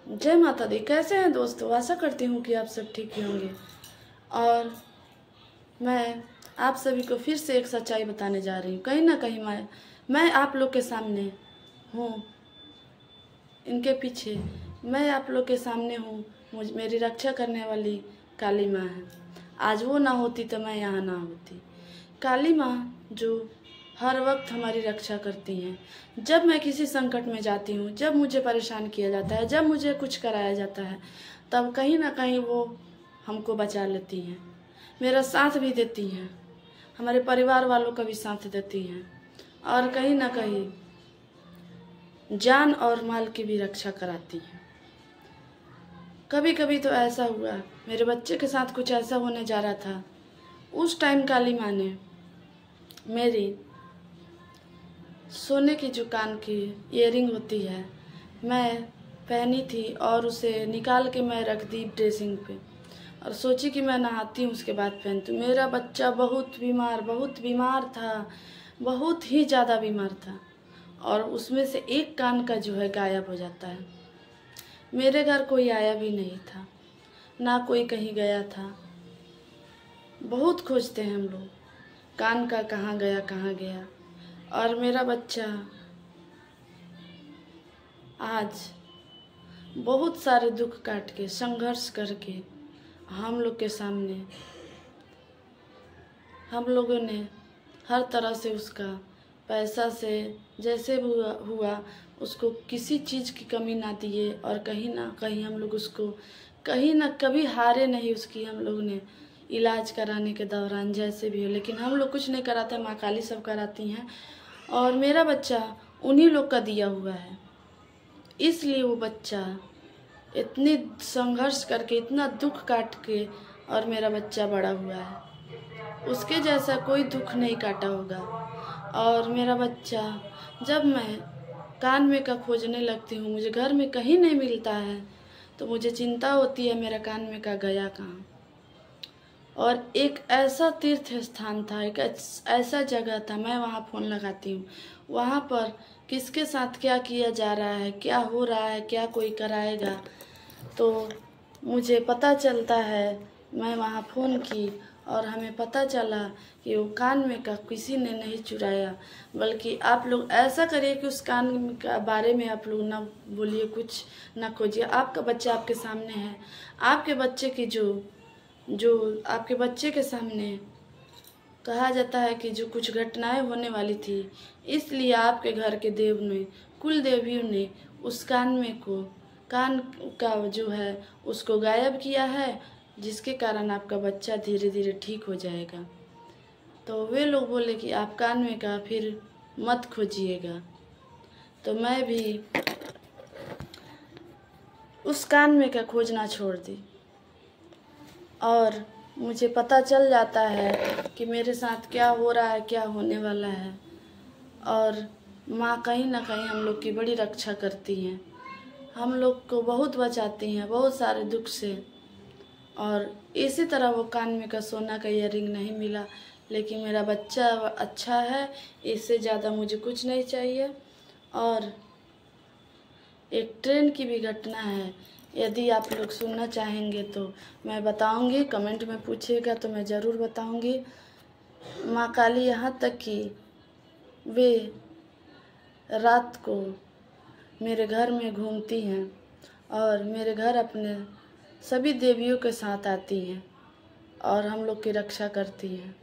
जय माता दी। कैसे हैं दोस्तों? आशा करती हूँ कि आप सब ठीक ही होंगे। और मैं आप सभी को फिर से एक सच्चाई बताने जा रही हूँ। कहीं ना कहीं मैं आप लोग के सामने हूँ, इनके पीछे मैं आप लोग के सामने हूँ। मेरी रक्षा करने वाली काली माँ है। आज वो ना होती तो मैं यहाँ ना होती। काली माँ जो हर वक्त हमारी रक्षा करती हैं। जब मैं किसी संकट में जाती हूँ, जब मुझे परेशान किया जाता है, जब मुझे कुछ कराया जाता है, तब कहीं ना कहीं वो हमको बचा लेती हैं, मेरा साथ भी देती हैं, हमारे परिवार वालों का भी साथ देती हैं और कहीं ना कहीं जान और माल की भी रक्षा कराती हैं। कभी कभी तो ऐसा हुआ, मेरे बच्चे के साथ कुछ ऐसा होने जा रहा था। उस टाइम काली माँ ने मेरी सोने की जो कान की ईयरिंग होती है, मैं पहनी थी और उसे निकाल के मैं रख दी ड्रेसिंग पे और सोची कि मैं नहाती हूँ उसके बाद पहनती हूँ। मेरा बच्चा बहुत बीमार था, बहुत ही ज़्यादा बीमार था और उसमें से एक कान का जो है गायब हो जाता है। मेरे घर कोई आया भी नहीं था, ना कोई कहीं गया था। बहुत खोजते हैं हम लोग, कान का कहाँ गया। और मेरा बच्चा आज बहुत सारे दुख काट के संघर्ष करके हम लोग के सामने, हम लोगों ने हर तरह से उसका पैसा से जैसे भी हुआ उसको किसी चीज़ की कमी ना दिए और कहीं ना कहीं हम लोग उसको कहीं ना कभी हारे नहीं। उसकी हम लोग ने इलाज कराने के दौरान जैसे भी हो, लेकिन हम लोग कुछ नहीं कराते, माँ काली सब कराती हैं। और मेरा बच्चा उन्हीं लोग का दिया हुआ है, इसलिए वो बच्चा इतनी संघर्ष करके, इतना दुख काट के और मेरा बच्चा बड़ा हुआ है। उसके जैसा कोई दुख नहीं काटा होगा। और मेरा बच्चा, जब मैं कान में का खोजने लगती हूँ, मुझे घर में कहीं नहीं मिलता है तो मुझे चिंता होती है मेरा कान में का गया कहाँ। और एक ऐसा तीर्थ स्थान था, एक ऐसा जगह था, मैं वहाँ फ़ोन लगाती हूँ, वहाँ पर किसके साथ क्या किया जा रहा है, क्या हो रहा है, क्या कोई कराएगा, तो मुझे पता चलता है। मैं वहाँ फ़ोन की और हमें पता चला कि वो कान में का किसी ने नहीं चुराया, बल्कि आप लोग ऐसा करिए कि उस कान का बारे में आप लोग ना बोलिए, कुछ ना खोजिए। आपका बच्चा आपके सामने है, आपके बच्चे की जो आपके बच्चे के सामने कहा जाता है कि जो कुछ घटनाएं होने वाली थी, इसलिए आपके घर के देव ने, कुल देवियों ने उस कान का जो है उसको गायब किया है, जिसके कारण आपका बच्चा धीरे धीरे ठीक हो जाएगा। तो वे लोग बोले कि आप कान में का फिर मत खोजिएगा। तो मैं भी उस कान में का खोजना छोड़ दी और मुझे पता चल जाता है कि मेरे साथ क्या हो रहा है, क्या होने वाला है। और माँ कहीं ना कहीं हम लोग की बड़ी रक्षा करती हैं, हम लोग को बहुत बचाती हैं बहुत सारे दुख से। और इसी तरह वो कान में का सोना का ईयरिंग नहीं मिला, लेकिन मेरा बच्चा अच्छा है, इससे ज़्यादा मुझे कुछ नहीं चाहिए। और एक ट्रेन की भी घटना है, यदि आप लोग सुनना चाहेंगे तो मैं बताऊंगी, कमेंट में पूछिएगा तो मैं ज़रूर बताऊंगी। माँ काली यहाँ तक कि वे रात को मेरे घर में घूमती हैं और मेरे घर अपने सभी देवियों के साथ आती हैं और हम लोग की रक्षा करती हैं।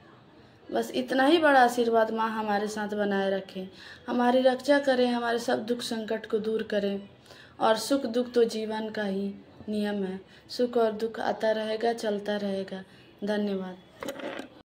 बस इतना ही बड़ा आशीर्वाद माँ हमारे साथ बनाए रखें, हमारी रक्षा करें, हमारे सब दुख संकट को दूर करें। और सुख दुख तो जीवन का ही नियम है, सुख और दुख आता रहेगा, चलता रहेगा। धन्यवाद।